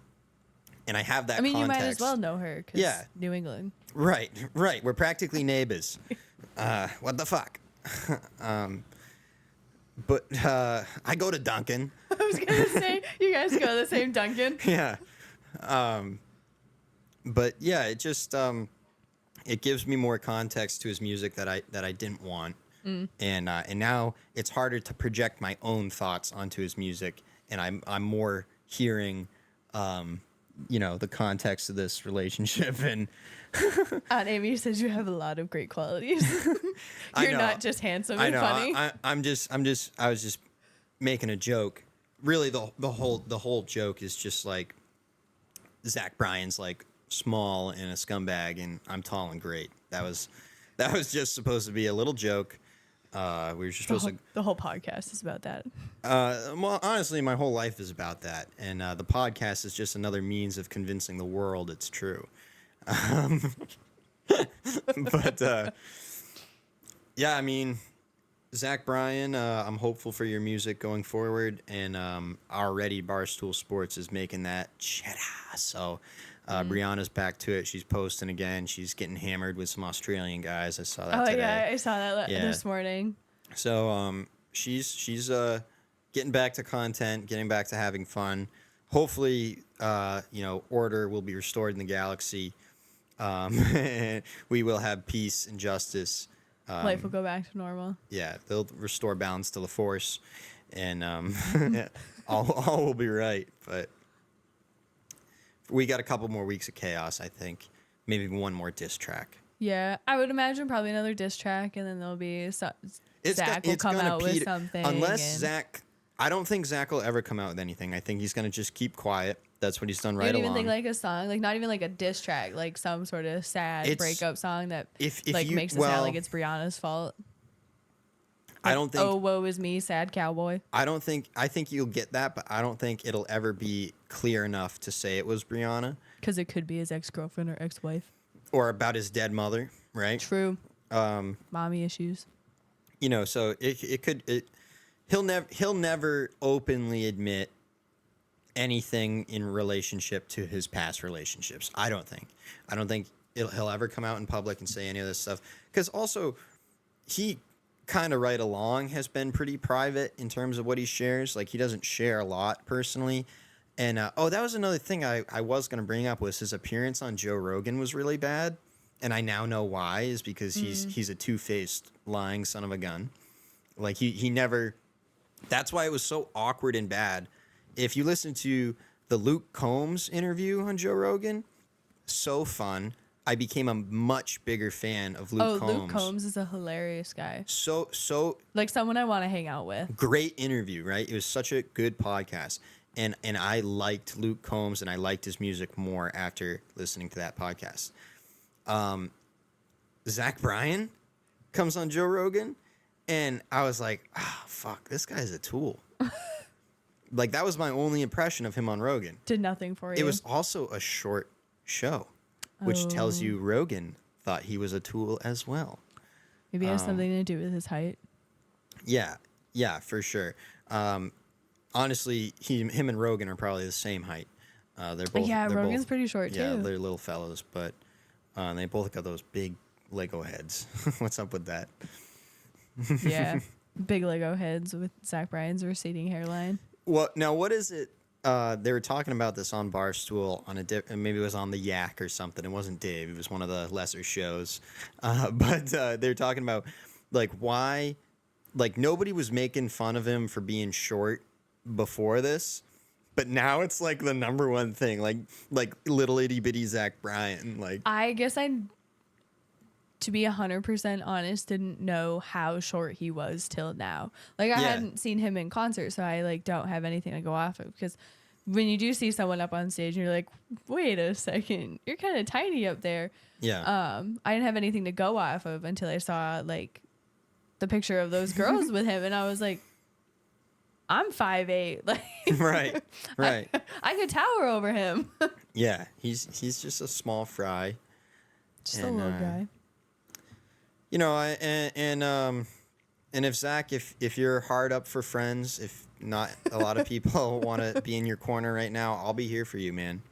and I have that. I mean, context. you might as well know her. 'Cause Yeah. New England. Right. We're practically neighbors. What the fuck? But I go to Duncan. I was gonna say you guys go to the same Duncan. Yeah. But yeah, it just it gives me more context to his music that I didn't want, and now it's harder to project my own thoughts onto his music, and I'm more hearing, you know, the context of this relationship. And Aunt Amy says you have a lot of great qualities. I You're know. not just handsome I and know. funny. I was just making a joke. Really, the whole joke is just like Zach Bryan's like small and a scumbag, and I'm tall and great. That was just supposed to be a little joke. We were just supposed The whole podcast is about that. well, honestly, my whole life is about that, and the podcast is just another means of convincing the world it's true. But yeah, I mean, Zach Bryan, I'm hopeful for your music going forward, and already Barstool Sports is making that cheddar. So Brianna's back to it. She's posting again. She's getting hammered with some Australian guys. I saw that today. Yeah, I saw that Yeah. this morning. So she's getting back to content, getting back to having fun. Hopefully, you know, order will be restored in the galaxy. We will have peace and justice. Life will go back to normal. Yeah, they'll restore balance to the force, and all will be right. But we got a couple more weeks of chaos, I think. Maybe one more diss track. Yeah, I would imagine probably another diss track, and then there'll be Zach will come gonna out with something. Unless Zach, I don't think Zach will ever come out with anything. I think he's gonna just keep quiet. That's what he's done right you don't along. even think like a song, like not even like a diss track, like some sort of sad It's- breakup song that if like you- makes it well, sound like it's Brianna's fault. I don't think. Oh, woe is me, sad cowboy. I don't think. I think you'll get that, but I don't think it'll ever be clear enough to say it was Brianna Because it could be his ex-girlfriend or ex-wife. or about his dead mother, right? True. Mommy issues. You know, so it could. He'll never openly admit anything in relationship to his past relationships. I don't think he'll ever come out in public and say any of this stuff. Because also, he kind of right along has been pretty private in terms of what he shares. Like, he doesn't share a lot personally. And, that was another thing I was going to bring up was his appearance on Joe Rogan was really bad. And I now know why, is because he's a two-faced, lying son of a gun. Like, he never... That's why it was so awkward and bad. If you listen to the Luke Combs interview on Joe Rogan, so fun. I became a much bigger fan of Luke Combs. Luke Combs is a hilarious guy. So Like someone I want to hang out with. great interview, right? It was such a good podcast. And I liked Luke Combs and I liked his music more after listening to that podcast. Zach Bryan comes on Joe Rogan and I was like, fuck, this guy's a tool. Like, that was my only impression of him on Rogan. Did nothing for you. It was also a short show, which tells you Rogan thought he was a tool as well. Maybe it has something to do with his height. Yeah, for sure. Honestly, him and Rogan are probably the same height. They're both. Yeah, they're Rogan's both, pretty short too. Yeah, they're little fellows, but they both got those big Lego heads. What's up with that? Yeah, big Lego heads with Zach Bryan's receding hairline. Well, now what is it? They were talking about this on Barstool on maybe it was on the Yak or something. It wasn't Dave. It was one of the lesser shows. But they were talking about like why, like nobody was making fun of him for being short before this, but now it's like the number one thing. Like little itty bitty Zach Bryan. Like, I guess to be 100% honest, didn't know how short he was till now. Like, I hadn't seen him in concert, so I like don't have anything to go off of. Because when you do see someone up on stage, and you're like, wait a second, you're kind of tiny up there. Yeah. I didn't have anything to go off of until I saw like the picture of those girls with him, and I was like, I'm 5'8". Like, right. I could tower over him. Yeah, he's just a small fry. Just a little guy. You know, and if Zach, if you're hard up for friends, if not a lot of people want to be in your corner right now, I'll be here for you, man.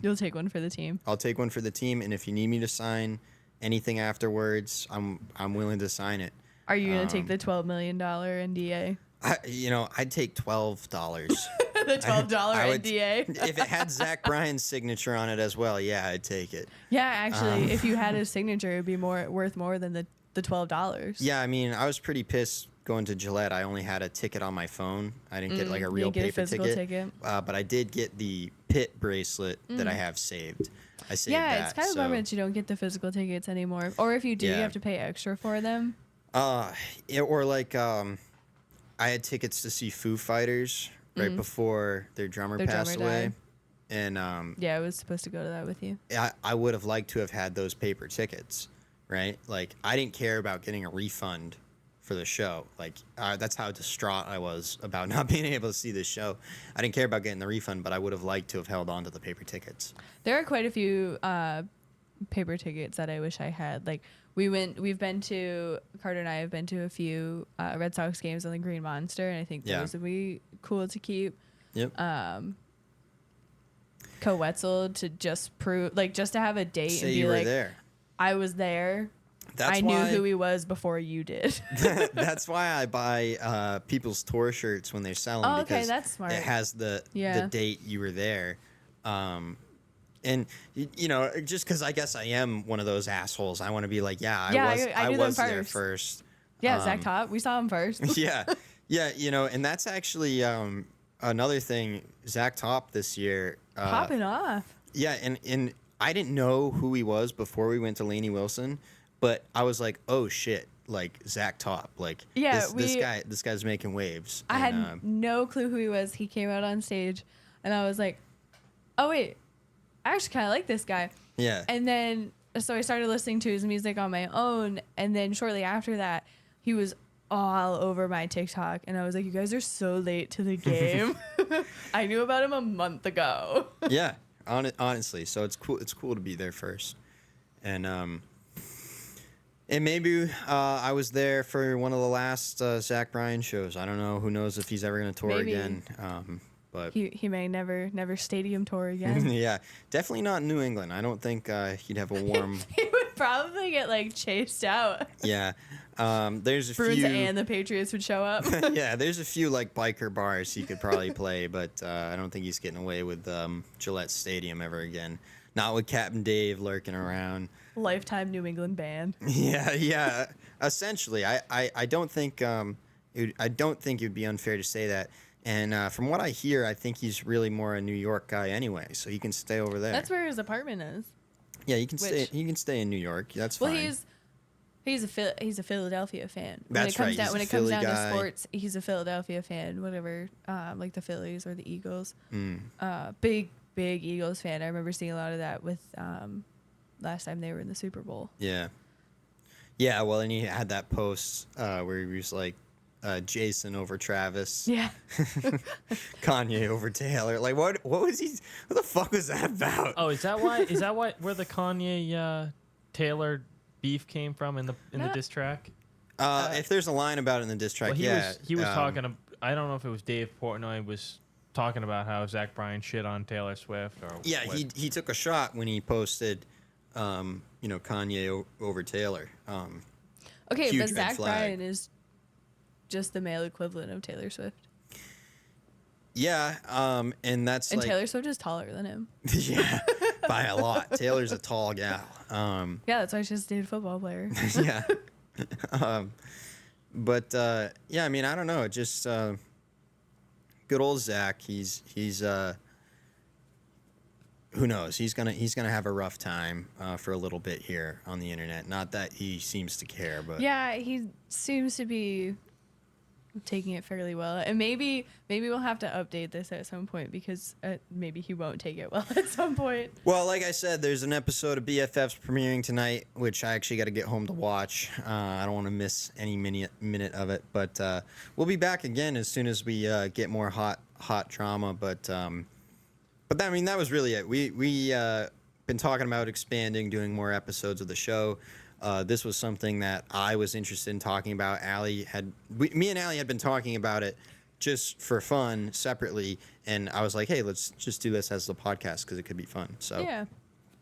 You'll take one for the team. I'll take one for the team, and if you need me to sign anything afterwards, I'm willing to sign it. Are you gonna take the $12 million NDA? I'd take $12. The $12 NDA. If it had Zach Bryan's signature on it as well, yeah, I'd take it. Yeah, actually, if you had his signature, it'd be worth more than the $12. Yeah, I mean, I was pretty pissed going to Gillette. I only had a ticket on my phone. I didn't get like a real paper ticket. But I did get the Pit bracelet that I have saved. I saved that. Yeah, it's kind of a bummer that you don't get the physical tickets anymore. Or if you do, you have to pay extra for them. Or like I had tickets to see Foo Fighters right before their drummer passed away. Died. And yeah, I was supposed to go to that with you. I would have liked to have had those paper tickets, right? Like, I didn't care about getting a refund for the show. Like, that's how distraught I was about not being able to see this show. I didn't care about getting the refund, but I would have liked to have held on to the paper tickets. There are quite a few paper tickets that I wish I had. Like, Carter and I have been to a few Red Sox games on the Green Monster, and I think those would be cool to keep. Yep. Co-Wetzel to just prove, like, just to have a date Say and be you were like, there. I was there. That's I why, knew who he was before you did. That's why I buy people's tour shirts when they sell them. Oh, okay, because that's smart. it has the date you were there. And, you know, just because I guess I am one of those assholes, I want to be like, I was there first. Yeah, Zach Top. We saw him first. Yeah, you know, and that's actually another thing. Zach Top this year. Popping off. Yeah, and I didn't know who he was before we went to Lainey Wilson, but I was like, oh shit, like Zach Top, like this guy's making waves. I had no clue who he was. He came out on stage, and I was like, oh wait, I actually kind of like this guy. Yeah. And then so I started listening to his music on my own, and then shortly after that, he was all over my TikTok, and I was like, you guys are so late to the game. I knew about him a month ago. Yeah, honestly, so it's cool. It's cool to be there first, and maybe I was there for one of the last Zach Bryan shows. I don't know. Who knows if he's ever going to tour Maybe. again? But He may never stadium tour again. yeah, definitely not in New England. I don't think he'd have a warm. He would probably get like chased out. Yeah, there's a Bruins few. and the Patriots would show up. Yeah, there's a few like biker bars he could probably play, but I don't think he's getting away with Gillette Stadium ever again. Not with Captain Dave lurking around. Lifetime New England ban. Yeah. Essentially, I don't think I don't think it would be unfair to say that. And from what I hear, I think he's really more a New York guy anyway, so he can stay over there. That's where his apartment is. Yeah, he can stay. He can stay in New York. That's Well, fine. he's a Philadelphia fan. That's right, he's When a it comes Philly down guy. to sports, he's a Philadelphia fan. Whatever, like the Phillies or the Eagles. Big Eagles fan. I remember seeing a lot of that with last time they were in the Super Bowl. Yeah. Yeah. Well, and he had that post where he was like, Jason over Travis. Yeah. Kanye over Taylor. Like, what was he? What the fuck was that about? Oh, is that why? Is that where the Kanye Taylor beef came from in the diss track? If there's a line about it in the diss track, Well, he was talking. I don't know if it was Dave Portnoy was talking about how Zach Bryan shit on Taylor Swift or Yeah, what. he took a shot when he posted, Kanye over Taylor. Okay, Huge but red Zach flag. Bryan is just the male equivalent of Taylor Swift. Yeah, and that's And like Taylor Swift is taller than him. yeah, by a lot. Taylor's a tall gal. Yeah, that's why she's a dated football player. Yeah, but yeah, I mean, I don't know. Just good old Zach. He's who knows? He's gonna have a rough time for a little bit here on the internet. Not that he seems to care, but Yeah, he seems to be taking it fairly well, and maybe we'll have to update this at some point because maybe he won't take it well at some point. Well, like I said, there's an episode of BFFs premiering tonight, which I actually got to get home to watch. I don't want to miss any minute of it, but we'll be back again as soon as we get more hot drama. But I mean, that was really it. We been talking about expanding, doing more episodes of the show. This was something that I was interested in talking about. Me and Allie had been talking about it just for fun separately, and I was like, hey, let's just do this as the podcast because it could be fun. So Yeah.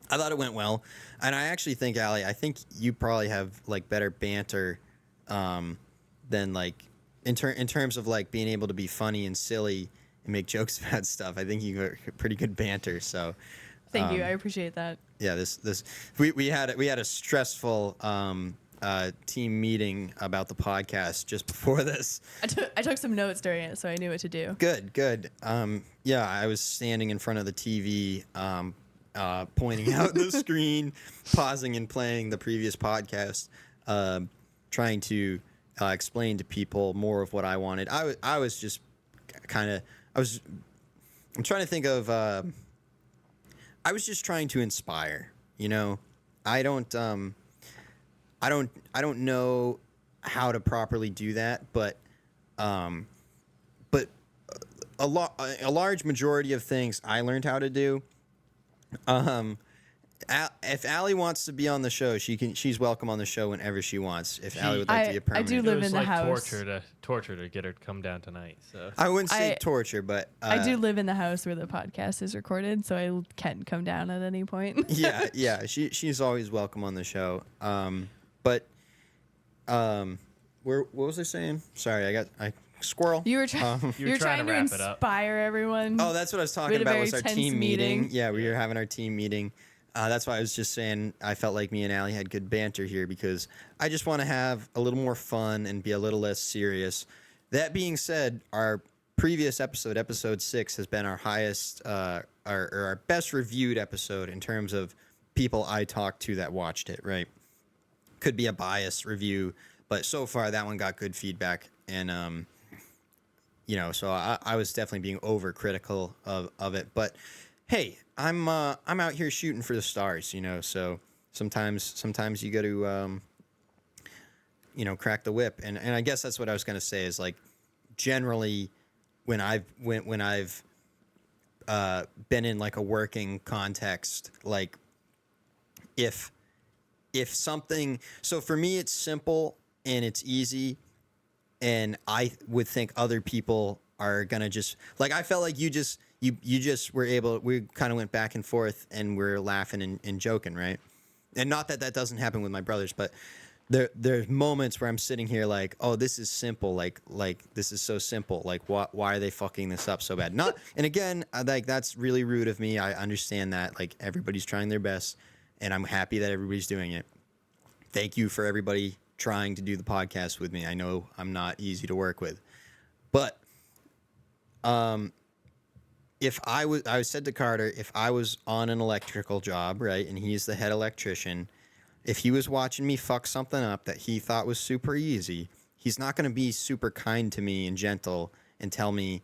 I thought it went well, and I actually think, Allie, I think you probably have like better banter than like in terms of like being able to be funny and silly and make jokes about stuff. I think you got pretty good banter. So Thank you. I appreciate that. yeah, we had a stressful team meeting about the podcast just before this. I took some notes during it, so I knew what to do. Good. Yeah, I was standing in front of the TV, pointing out the screen, pausing and playing the previous podcast, trying to explain to people more of what I wanted. I was just I'm trying to think of. I was just trying to inspire. I don't know how to properly do that, but a large majority of things I learned how to do. If Allie wants to be on the show, she's welcome on the show whenever she wants. If Allie would like to be a I do permanent, live it was in the like house. torture to get her to come down tonight. So I wouldn't say I- torture, but I do live in the house where the podcast is recorded, so I can come down at any point. yeah. She's always welcome on the show. What was I saying? Sorry, I squirrel. You were trying. You were trying to to wrap it up. inspire everyone. Oh, that's what I was We talking had a about. very Was our tense team meeting? meeting. Yeah, we were having our team meeting. That's why I was just saying I felt like me and Allie had good banter here because I just want to have a little more fun and be a little less serious. That being said, our previous episode 6, has been our highest, our best reviewed episode in terms of people I talked to that watched it. Right? Could be a biased review, but so far that one got good feedback, and so I was definitely being overcritical of it, but. Hey, I'm out here shooting for the stars, so sometimes you got to, crack the whip. And I guess that's what I was gonna say is like generally when I've been in like a working context, like if something, so for me it's simple and it's easy, and I would think other people are gonna just like, I felt like you just were able, we kind of went back and forth and we're laughing and joking, right? And not that doesn't happen with my brothers, but there's moments where I'm sitting here like, oh, this is simple, like this is so simple, like why are they fucking this up so bad? Not, and again, like that's really rude of me. I understand that, like everybody's trying their best, and I'm happy that everybody's doing it. Thank you for everybody trying to do the podcast with me. I know I'm not easy to work with, but if I said to Carter, if I was on an electrical job, right, and he's the head electrician, if he was watching me fuck something up that he thought was super easy, he's not going to be super kind to me and gentle and tell me,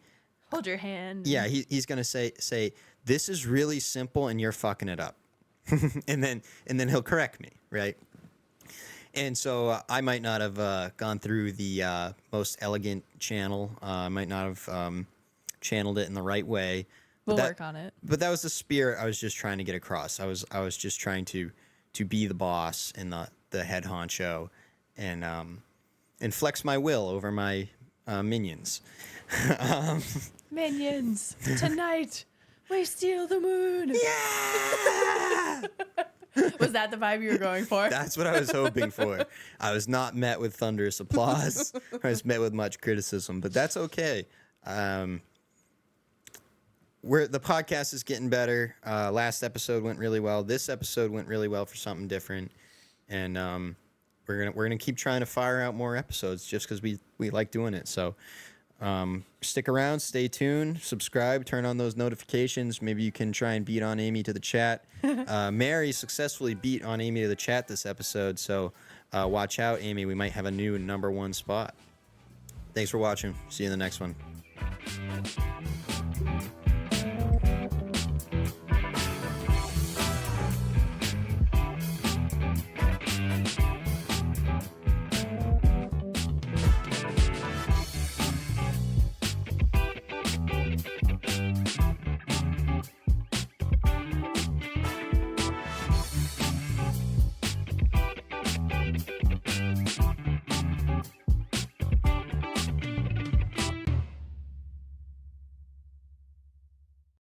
hold your hand. Yeah, he's going to say this is really simple and you're fucking it up. and then he'll correct me, right? And so I might not have gone through the most elegant channel. I might not have channeled it in the right way. We'll work on it. But that was the spirit I was just trying to get across. I was just trying to be the boss and the head honcho, and flex my will over my minions. Minions, tonight we steal the moon. Yeah! Was that the vibe you were going for? That's what I was hoping for. I was not met with thunderous applause. I was met with much criticism, but that's okay. The podcast is getting better. Last episode went really well. This episode went really well for something different, and we're gonna keep trying to fire out more episodes just because we like doing it. So stick around, stay tuned, subscribe, turn on those notifications. Maybe you can try and beat on Amy to the chat. Mary successfully beat on Amy to the chat this episode, so watch out, Amy. We might have a new #1 spot. Thanks for watching. See you in the next one.